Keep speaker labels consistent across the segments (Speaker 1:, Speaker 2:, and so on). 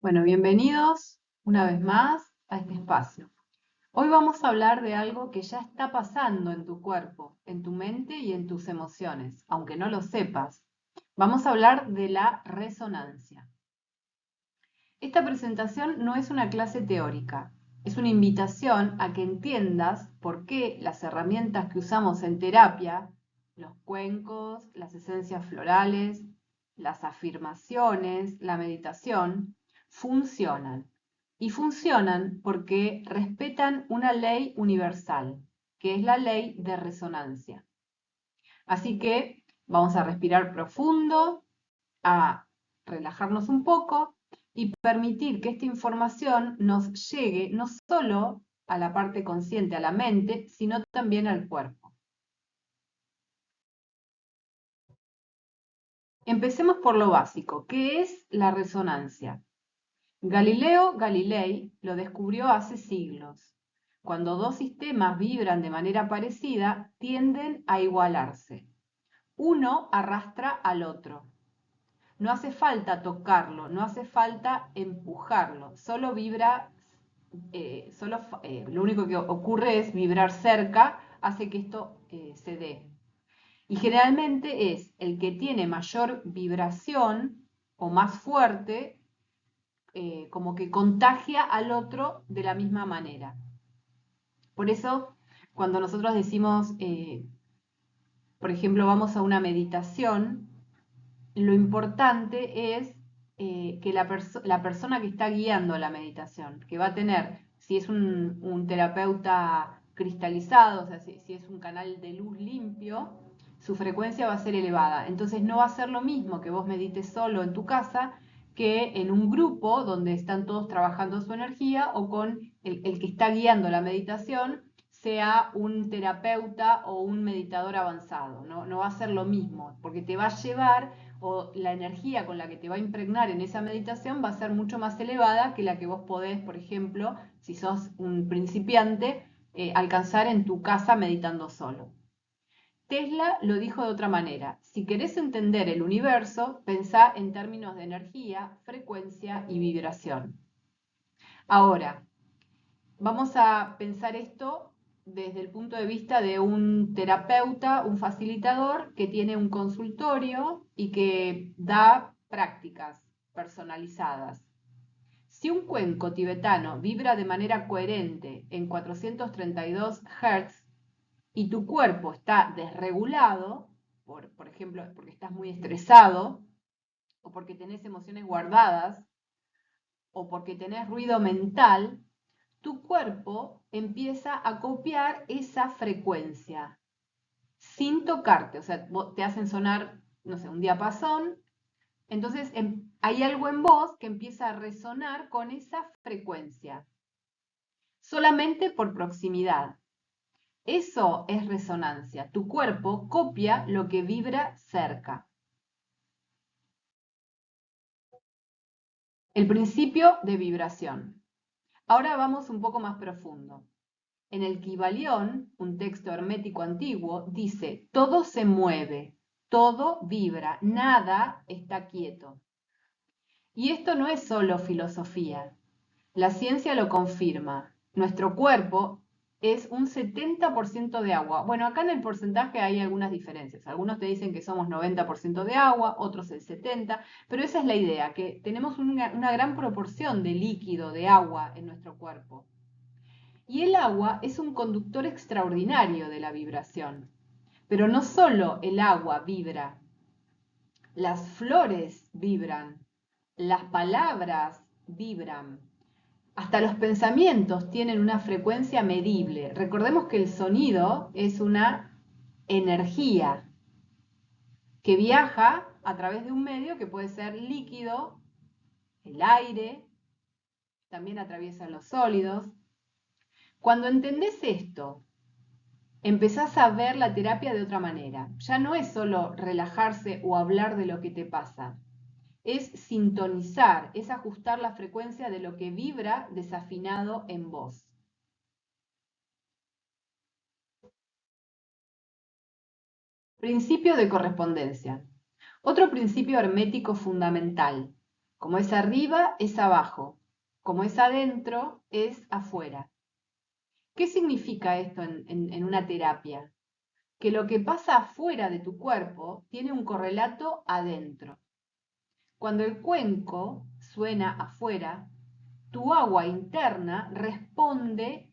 Speaker 1: Bueno, bienvenidos una vez más a este espacio. Hoy vamos a hablar de algo que ya está pasando en tu cuerpo, en tu mente y en tus emociones, aunque no lo sepas. Vamos a hablar de la resonancia. Esta presentación no es una clase teórica, es una invitación a que entiendas por qué las herramientas que usamos en terapia, los cuencos, las esencias florales, las afirmaciones, la meditación, funcionan. Y funcionan porque respetan una ley universal, que es la ley de resonancia. Así que vamos a respirar profundo, a relajarnos un poco y permitir que esta información nos llegue no solo a la parte consciente, a la mente, sino también al cuerpo. Empecemos por lo básico, ¿qué es la resonancia? Galileo Galilei lo descubrió hace siglos. Cuando dos sistemas vibran de manera parecida, tienden a igualarse. Uno arrastra al otro. No hace falta tocarlo, no hace falta empujarlo, solo vibra, lo único que ocurre es vibrar cerca, hace que esto se dé. Y generalmente es el que tiene mayor vibración o más fuerte, como que contagia al otro de la misma manera. Por eso, cuando nosotros decimos, por ejemplo, vamos a una meditación, lo importante es que la persona que está guiando la meditación, que va a tener, si es un terapeuta cristalizado, o sea, si es un canal de luz limpio, su frecuencia va a ser elevada. Entonces no va a ser lo mismo que vos medites solo en tu casa que en un grupo donde están todos trabajando su energía o con el que está guiando la meditación sea un terapeuta o un meditador avanzado. No va a ser lo mismo, porque te va a llevar, o la energía con la que te va a impregnar en esa meditación va a ser mucho más elevada que la que vos podés, por ejemplo, si sos un principiante, alcanzar en tu casa meditando solo. Tesla lo dijo de otra manera: si querés entender el universo, pensá en términos de energía, frecuencia y vibración. Ahora, vamos a pensar esto desde el punto de vista de un terapeuta, un facilitador que tiene un consultorio y que da prácticas personalizadas. Si un cuenco tibetano vibra de manera coherente en 432 Hz y tu cuerpo está desregulado, por ejemplo, porque estás muy estresado, o porque tenés emociones guardadas, o porque tenés ruido mental, tu cuerpo empieza a copiar esa frecuencia sin tocarte. O sea, te hacen sonar, no sé, un diapasón. Entonces hay algo en vos que empieza a resonar con esa frecuencia, solamente por proximidad. Eso es resonancia. Tu cuerpo copia lo que vibra cerca. El principio de vibración. Ahora vamos un poco más profundo. En el Kybalión, un texto hermético antiguo, dice: todo se mueve, todo vibra, nada está quieto. Y esto no es solo filosofía. La ciencia lo confirma. Nuestro cuerpo es un 70% de agua. Bueno, acá en el porcentaje hay algunas diferencias. Algunos te dicen que somos 90% de agua, otros el 70%, pero esa es la idea, que tenemos una gran proporción de líquido, de agua en nuestro cuerpo. Y el agua es un conductor extraordinario de la vibración. Pero no solo el agua vibra, las flores vibran, las palabras vibran, hasta los pensamientos tienen una frecuencia medible. Recordemos que el sonido es una energía que viaja a través de un medio que puede ser líquido, el aire, también atraviesa los sólidos. Cuando entendés esto, empezás a ver la terapia de otra manera. Ya no es solo relajarse o hablar de lo que te pasa. Es sintonizar, es ajustar la frecuencia de lo que vibra desafinado en vos. Principio de correspondencia. Otro principio hermético fundamental. Como es arriba, es abajo. Como es adentro, es afuera. ¿Qué significa esto en una terapia? Que lo que pasa afuera de tu cuerpo tiene un correlato adentro. Cuando el cuenco suena afuera, tu agua interna responde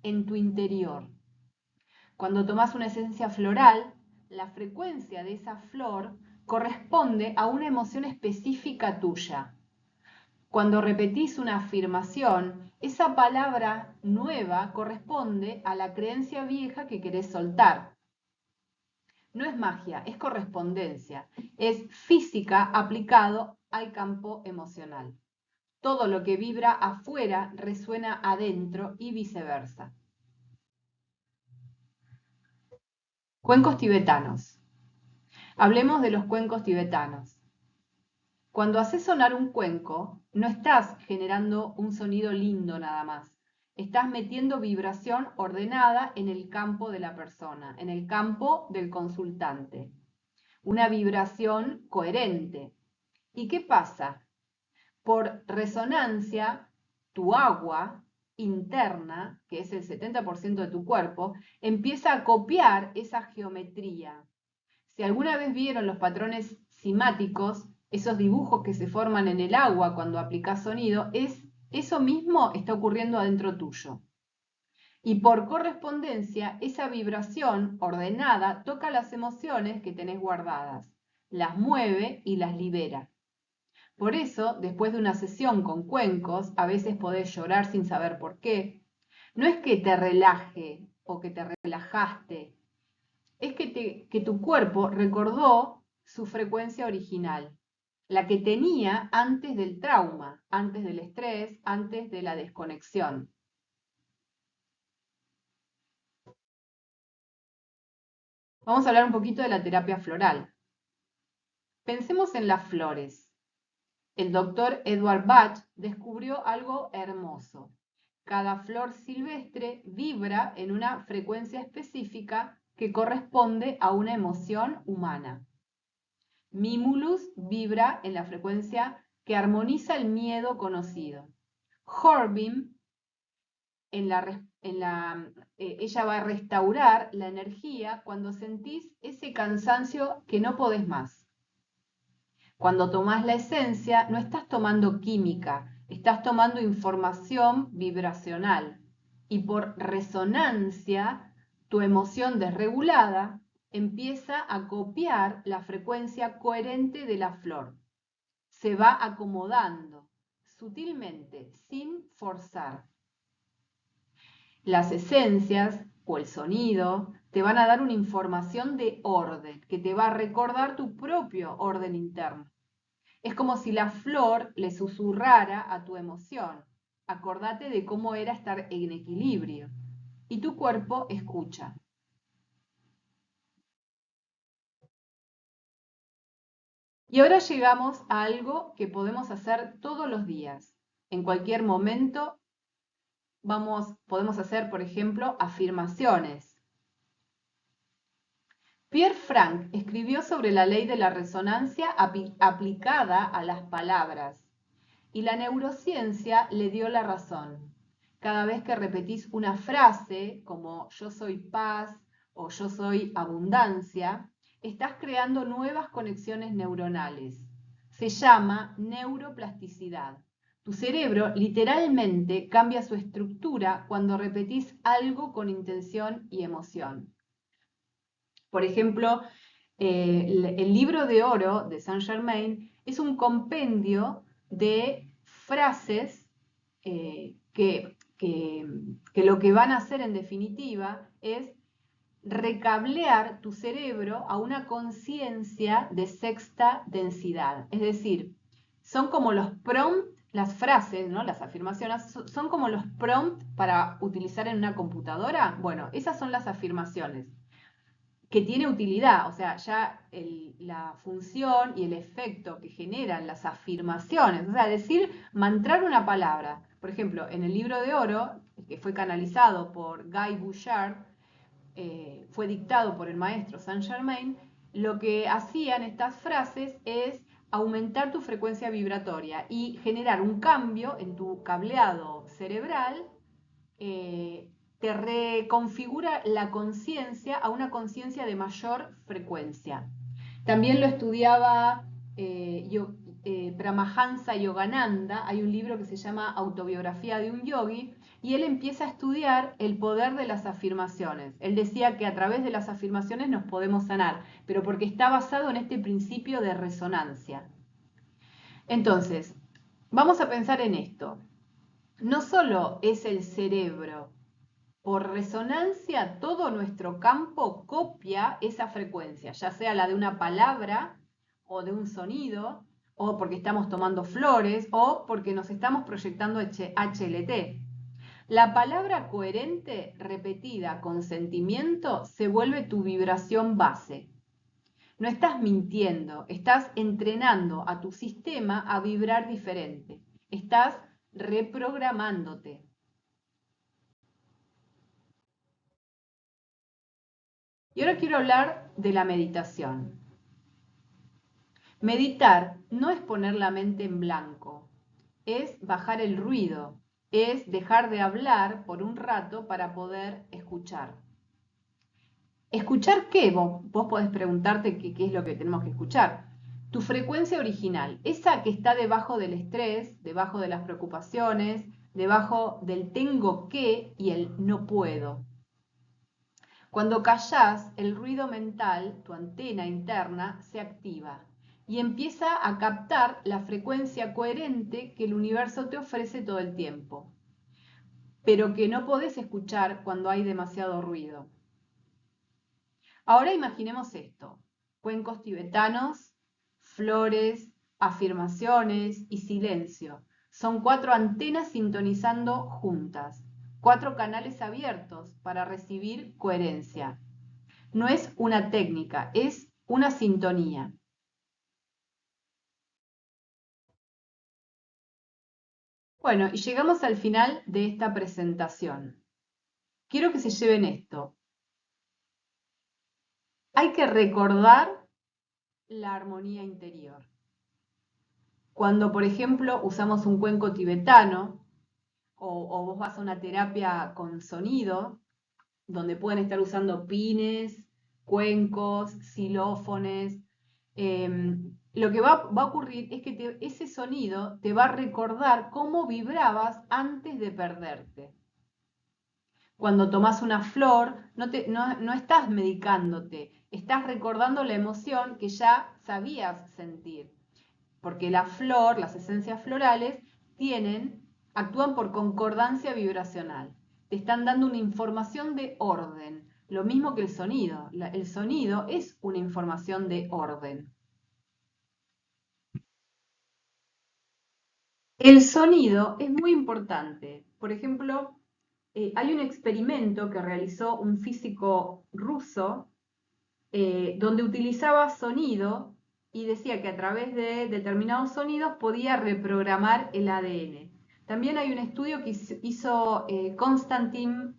Speaker 1: en tu interior. Cuando tomas una esencia floral, la frecuencia de esa flor corresponde a una emoción específica tuya. Cuando repetís una afirmación, esa palabra nueva corresponde a la creencia vieja que querés soltar. No es magia, es correspondencia, es física aplicado al campo emocional. Todo lo que vibra afuera resuena adentro y viceversa. Cuencos tibetanos. Hablemos de los cuencos tibetanos. Cuando haces sonar un cuenco, no estás generando un sonido lindo nada más. Estás metiendo vibración ordenada en el campo de la persona, en el campo del consultante. Una vibración coherente. ¿Y qué pasa? Por resonancia, tu agua interna, que es el 70% de tu cuerpo, empieza a copiar esa geometría. Si alguna vez vieron los patrones simáticos, esos dibujos que se forman en el agua cuando aplicas sonido, eso mismo está ocurriendo adentro tuyo. Y por correspondencia, esa vibración ordenada toca las emociones que tenés guardadas, las mueve y las libera. Por eso, después de una sesión con cuencos, a veces podés llorar sin saber por qué. No es que te relaje o que te relajaste, es que tu cuerpo recordó su frecuencia original, la que tenía antes del trauma, antes del estrés, antes de la desconexión. Vamos a hablar un poquito de la terapia floral. Pensemos en las flores. El doctor Edward Bach descubrió algo hermoso. Cada flor silvestre vibra en una frecuencia específica que corresponde a una emoción humana. Mimulus vibra en la frecuencia que armoniza el miedo conocido. Hornbeam, ella va a restaurar la energía cuando sentís ese cansancio que no podés más. Cuando tomás la esencia, no estás tomando química, estás tomando información vibracional. Y por resonancia, tu emoción desregulada empieza a copiar la frecuencia coherente de la flor. Se va acomodando sutilmente, sin forzar. Las esencias o el sonido te van a dar una información de orden que te va a recordar tu propio orden interno. Es como si la flor le susurrara a tu emoción. Acordate de cómo era estar en equilibrio. Y tu cuerpo escucha. Y ahora llegamos a algo que podemos hacer todos los días. En cualquier momento podemos hacer, por ejemplo, afirmaciones. Pierre Frank escribió sobre la ley de la resonancia aplicada a las palabras. Y la neurociencia le dio la razón. Cada vez que repetís una frase como yo soy paz o yo soy abundancia, estás creando nuevas conexiones neuronales. Se llama neuroplasticidad. Tu cerebro literalmente cambia su estructura cuando repetís algo con intención y emoción. Por ejemplo, el libro de oro de Saint Germain es un compendio de frases que lo que van a hacer en definitiva es recablear tu cerebro a una conciencia de sexta densidad. Es decir, son como los prompts, las frases, ¿no? Las afirmaciones, son como los prompts para utilizar en una computadora. Bueno, esas son las afirmaciones que tiene utilidad, o sea, ya la función y el efecto que generan las afirmaciones, o sea, decir, mantrar una palabra. Por ejemplo, en el libro de oro, que fue canalizado por Guy Bouchard, fue dictado por el maestro Saint Germain, lo que hacían estas frases es aumentar tu frecuencia vibratoria y generar un cambio en tu cableado cerebral. Te reconfigura la conciencia a una conciencia de mayor frecuencia. También lo estudiaba Paramahansa Yogananda. Hay un libro que se llama Autobiografía de un Yogi, y él empieza a estudiar el poder de las afirmaciones. Él decía que a través de las afirmaciones nos podemos sanar, pero porque está basado en este principio de resonancia. Entonces, vamos a pensar en esto. No solo es el cerebro, por resonancia todo nuestro campo copia esa frecuencia, ya sea la de una palabra o de un sonido, o porque estamos tomando flores, o porque nos estamos proyectando HLT. La palabra coherente repetida con sentimiento se vuelve tu vibración base. No estás mintiendo, estás entrenando a tu sistema a vibrar diferente. Estás reprogramándote. Y ahora quiero hablar de la meditación. Meditar no es poner la mente en blanco, es bajar el ruido, es dejar de hablar por un rato para poder escuchar. ¿Escuchar qué? Vos podés preguntarte qué es lo que tenemos que escuchar. Tu frecuencia original, esa que está debajo del estrés, debajo de las preocupaciones, debajo del tengo que y el no puedo. Cuando callás, el ruido mental, tu antena interna, se activa y empieza a captar la frecuencia coherente que el universo te ofrece todo el tiempo, pero que no podés escuchar cuando hay demasiado ruido. Ahora imaginemos esto: cuencos tibetanos, flores, afirmaciones y silencio. Son 4 antenas sintonizando juntas, 4 canales abiertos para recibir coherencia. No es una técnica, es una sintonía. Bueno, y llegamos al final de esta presentación. Quiero que se lleven esto. Hay que recordar la armonía interior. Cuando, por ejemplo, usamos un cuenco tibetano o vos vas a una terapia con sonido, donde pueden estar usando pines, cuencos, xilófones, lo que va a ocurrir es que ese sonido te va a recordar cómo vibrabas antes de perderte. Cuando tomas una flor, no estás medicándote, estás recordando la emoción que ya sabías sentir. Porque la flor, las esencias florales, actúan por concordancia vibracional. Te están dando una información de orden, lo mismo que el sonido. El sonido es una información de orden. El sonido es muy importante. Por ejemplo, hay un experimento que realizó un físico ruso donde utilizaba sonido y decía que a través de determinados sonidos podía reprogramar el ADN. También hay un estudio que hizo Konstantin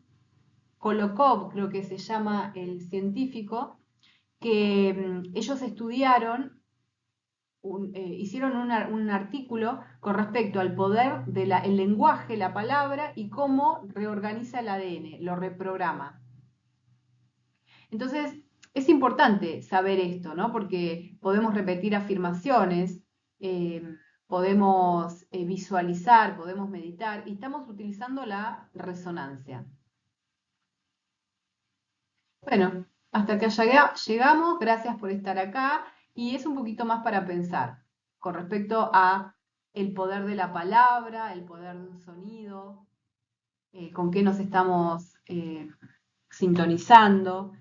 Speaker 1: Kolokov, creo que se llama el científico, que ellos estudiaron, hicieron un artículo con respecto al poder del lenguaje, la palabra, y cómo reorganiza el ADN, lo reprograma. Entonces, es importante saber esto, ¿no? Porque podemos repetir afirmaciones, podemos visualizar, podemos meditar, y estamos utilizando la resonancia. Bueno, hasta acá llegamos, gracias por estar acá, y es un poquito más para pensar con respecto a el poder de la palabra, el poder de un sonido, con qué nos estamos sintonizando.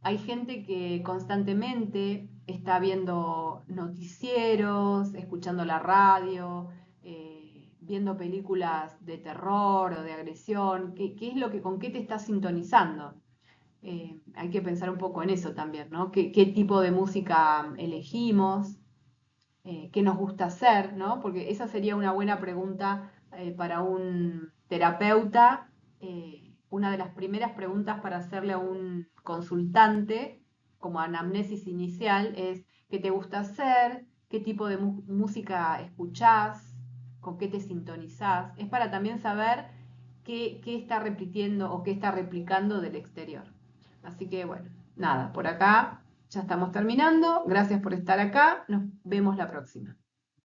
Speaker 1: Hay gente que constantemente está viendo noticieros, escuchando la radio, viendo películas de terror o de agresión. ¿Qué es con qué te estás sintonizando? Hay que pensar un poco en eso también, ¿no? ¿Qué tipo de música elegimos? ¿Qué nos gusta hacer? ¿No? Porque esa sería una buena pregunta para un terapeuta. Una de las primeras preguntas para hacerle a un consultante, como anamnesis inicial, es: ¿qué te gusta hacer? qué tipo de música escuchás, con qué te sintonizás. Es para también saber qué está repitiendo o qué está replicando del exterior. Así que bueno, nada, por acá ya estamos terminando. Gracias por estar acá. Nos vemos la próxima.